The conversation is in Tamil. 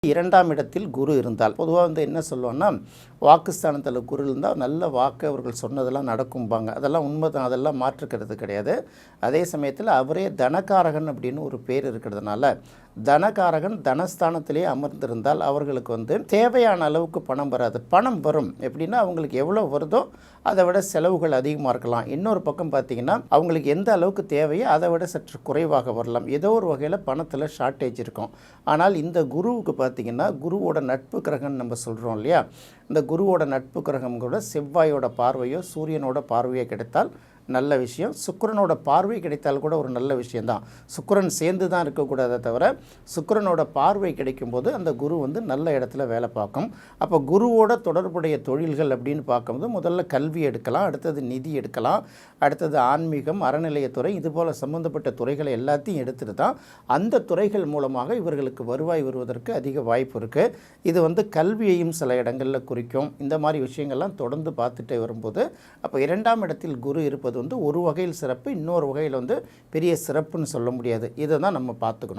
இரண்டாம் இடத்தில் குரு இருந்தால் பொதுவாக என்ன சொல்லுவோன்னா வாக்குஸ்தானத்தில் குரு இருந்தால் நல்ல வாக்கு அவர்கள் சொன்னதெல்லாம் நடக்கும்பாங்க. அதெல்லாம் உண்மைதான், அதெல்லாம் மாற்றுக்கிறது கிடையாது. அதே சமயத்தில் அவரே தனகாரகன் அப்படின்னு ஒரு பேர் இருக்கிறதுனால தனகாரகன் தனஸ்தானத்திலே அமர்ந்திருந்தால் அவர்களுக்கு தேவையான அளவுக்கு பணம் வராது. பணம் வரும் எப்படின்னா அவங்களுக்கு எவ்வளோ வருதோ அதை விட செலவுகள் அதிகமாக இருக்கலாம். இன்னொரு பக்கம் பார்த்திங்கன்னா அவங்களுக்கு எந்த அளவுக்கு தேவையோ அதை விட சற்று குறைவாக வரலாம். ஏதோ ஒரு வகையில் பணத்தில் ஷார்ட்டேஜ் இருக்கும். ஆனால் இந்த குருவுக்கு பார்த்திங்கன்னா குருவோட நட்பு கிரகம்னு நம்ம சொல்கிறோம் இல்லையா, இந்த குருவோட நட்பு கிரகம் கூட செவ்வாயோட பார்வையோ சூரியனோட பார்வையோ கிடைத்தால் நல்ல விஷயம். சுக்கிரனோட பார்வை கிடைத்தால் கூட ஒரு நல்ல விஷயந்தான். சுக்கிரன் சேர்ந்து தான் இருக்கக்கூடாதே தவிர சுக்கிரனோட பார்வை கிடைக்கும்போது அந்த குரு நல்ல இடத்துல வேலை பார்க்கும். அப்போ குருவோட தொடர்புடைய தொழில்கள் அப்படின்னு பார்க்கும்போது முதல்ல கல்வி எடுக்கலாம், அடுத்தது நிதி எடுக்கலாம், அடுத்தது ஆன்மீகம், அறநிலையத்துறை, இதுபோல் சம்மந்தப்பட்ட துறைகளை எல்லாத்தையும் எடுத்துகிட்டு தான் அந்த துறைகள் மூலமாக இவர்களுக்கு வருவாய் வருவதற்கு அதிக வாய்ப்பு இருக்குது. இது கல்வியையும் சில இடங்களில் குறிக்கும். இந்த மாதிரி விஷயங்கள்லாம் தொடர்ந்து பார்த்துட்டே வரும்போது அப்போ இரண்டாம் இடத்தில் குரு இருப்பது ஒரு வகையில் சிறப்பு, இன்னொரு வகையில் பெரிய சிறப்புன்னு சொல்ல முடியாது. இதை தான் நம்ம பார்த்துக்கணும்.